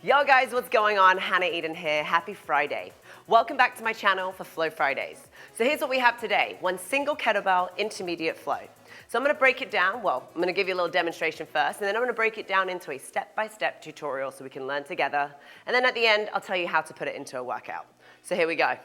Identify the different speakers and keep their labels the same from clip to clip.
Speaker 1: Yo guys, what's going on? Hannah Eden here. Happy Friday. Welcome back to my channel for Flow Fridays. So here's what we have today. One single kettlebell intermediate flow. So I'm going to break it down. Well, I'm going to give you a little demonstration first, and then I'm going to break it down into a step-by-step tutorial so we can learn together. And then at the end, I'll tell you how to put it into a workout. So here we go.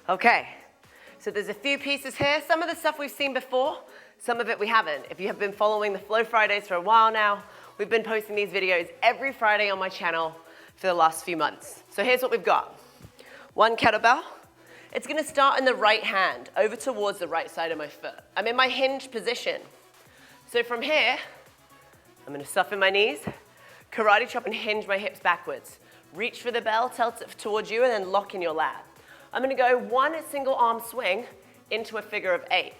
Speaker 1: Okay, so there's a few pieces here. Some of the stuff we've seen before, some of it we haven't. If you have been following the Flow Fridays for a while now, we've been posting these videos every Friday on my channel for the last few months. So here's what we've got. One kettlebell. It's gonna start in the right hand, over towards the right side of my foot. I'm in my hinge position. So from here, I'm gonna soften my knees, karate chop and hinge my hips backwards. Reach for the bell, tilt it towards you, and then lock in your lat. I'm going to go one single arm swing into a figure of 8.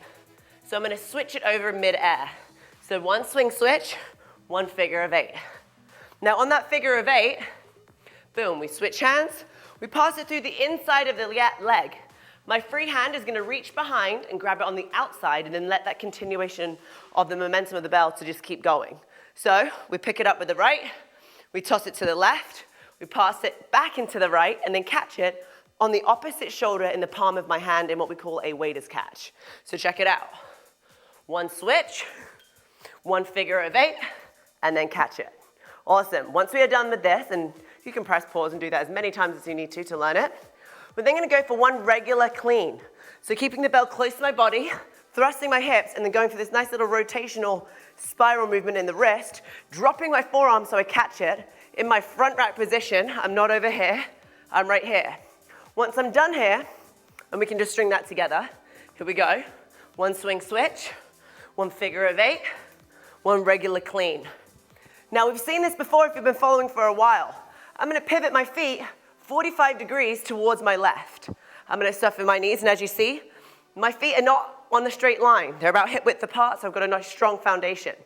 Speaker 1: So I'm going to switch it over mid-air. So one swing switch, one figure of 8. Now on that figure of 8, boom, we switch hands. We pass it through the inside of the leg. My free hand is going to reach behind and grab it on the outside and then let that continuation of the momentum of the bell to just keep going. So we pick it up with the right, we toss it to the left, we pass it back into the right and then catch it on the opposite shoulder in the palm of my hand in what we call a waiter's catch. So check it out. One switch, one figure of 8, and then catch it. Awesome. Once we are done with this, and you can press pause and do that as many times as you need to learn it, we're then going to go for one regular clean. So keeping the bell close to my body, thrusting my hips, and then going for this nice little rotational spiral movement in the wrist, dropping my forearm so I catch it. In my front rack position, I'm not over here, I'm right here. Once I'm done here, and we can just string that together, here we go. One swing switch, one figure of 8, one regular clean. Now we've seen this before if you've been following for a while. I'm gonna pivot my feet 45 degrees towards my left. I'm gonna soften my knees, and as you see, my feet are not on the straight line. They're about hip width apart, so I've got a nice strong foundation.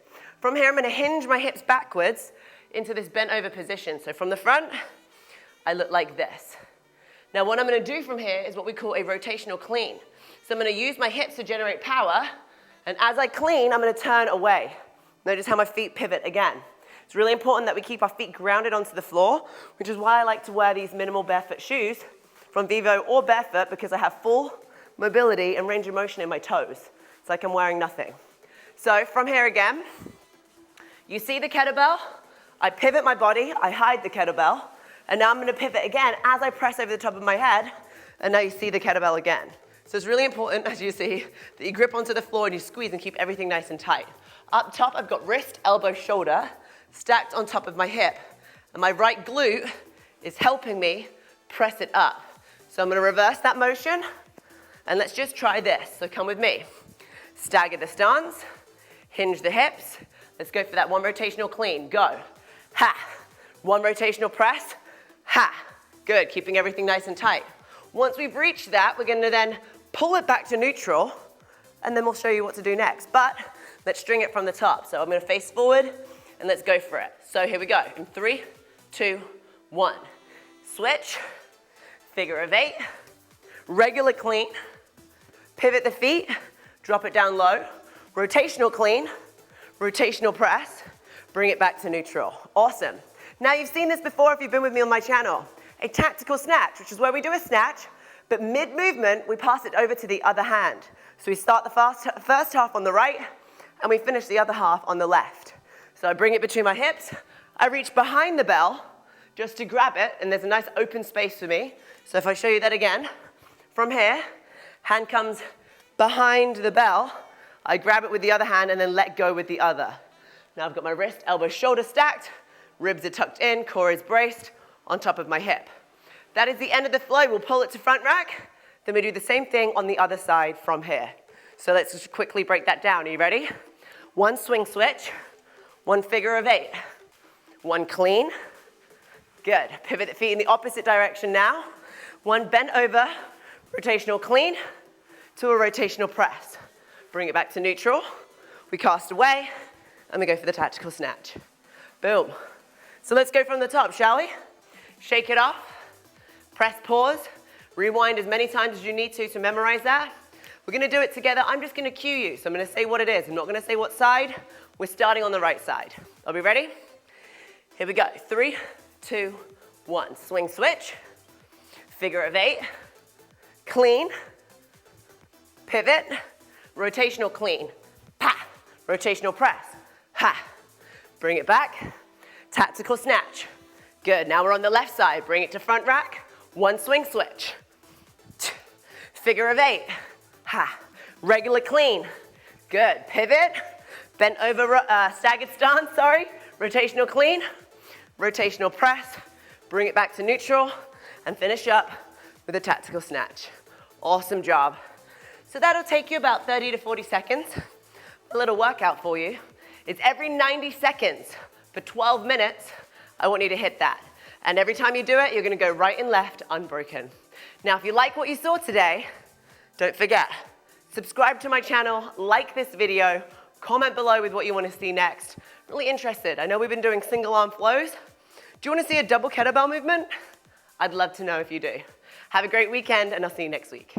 Speaker 1: From here, I'm gonna hinge my hips backwards into this bent over position. So from the front, I look like this. Now what I'm going to do from here is what we call a rotational clean. So I'm going to use my hips to generate power, and as I clean, I'm going to turn away. Notice how my feet pivot again. It's really important that we keep our feet grounded onto the floor, which is why I like to wear these minimal barefoot shoes from Vivo or barefoot, because I have full mobility and range of motion in my toes. It's like I'm wearing nothing. So from here again, you see the kettlebell, I pivot my body, I hide the kettlebell, and now I'm going to pivot again as I press over the top of my head, and now you see the kettlebell again. So it's really important, as you see, that you grip onto the floor and you squeeze and keep everything nice and tight. Up top, I've got wrist, elbow, shoulder, stacked on top of my hip. And my right glute is helping me press it up. So I'm going to reverse that motion, and let's just try this. So come with me. Stagger the stance, hinge the hips. Let's go for that one rotational clean. Go. Ha. One rotational press. Ha, good, keeping everything nice and tight. Once we've reached that, we're going to then pull it back to neutral, and then we'll show you what to do next. But let's string it from the top. So I'm going to face forward, and let's go for it. So here we go, in 3, 2, 1. Switch, figure of 8, regular clean, pivot the feet, drop it down low, rotational clean, rotational press, bring it back to neutral. Awesome. Now you've seen this before if you've been with me on my channel. A tactical snatch, which is where we do a snatch, but mid-movement, we pass it over to the other hand. So we start the first half on the right, and we finish the other half on the left. So I bring it between my hips, I reach behind the bell just to grab it, and there's a nice open space for me. So if I show you that again, from here, hand comes behind the bell, I grab it with the other hand and then let go with the other. Now I've got my wrist, elbow, shoulder stacked, ribs are tucked in, core is braced on top of my hip. That is the end of the flow. We'll pull it to front rack. Then we do the same thing on the other side from here. So let's just quickly break that down. Are you ready? One swing switch, one figure of 8. One clean. Good. Pivot the feet in the opposite direction now. One bent over, rotational clean to a rotational press. Bring it back to neutral. We cast away, and we go for the tactical snatch. Boom. So let's go from the top, shall we? Shake it off. Press pause. Rewind as many times as you need to memorize that. We're going to do it together. I'm just going to cue you. So I'm going to say what it is. I'm not going to say what side. We're starting on the right side. Are we ready? Here we go. 3, 2, 1. Swing switch. Figure of 8. Clean. Pivot. Rotational clean. Pa. Rotational press. Ha. Bring it back. Tactical snatch. Good. Now we're on the left side. Bring it to front rack. One swing switch. Figure of 8. Ha. Regular clean. Good. Pivot. Bent over, staggered stance, sorry. Rotational clean. Rotational press. Bring it back to neutral. And finish up with a tactical snatch. Awesome job. So that'll take you about 30 to 40 seconds. A little workout for you. It's every 90 seconds for 12 minutes. I want you to hit that. And every time you do it, you're going to go right and left unbroken. Now, if you like what you saw today, don't forget, subscribe to my channel, like this video, comment below with what you want to see next. Really interested. I know we've been doing single arm flows. Do you want to see a double kettlebell movement? I'd love to know if you do. Have a great weekend, and I'll see you next week.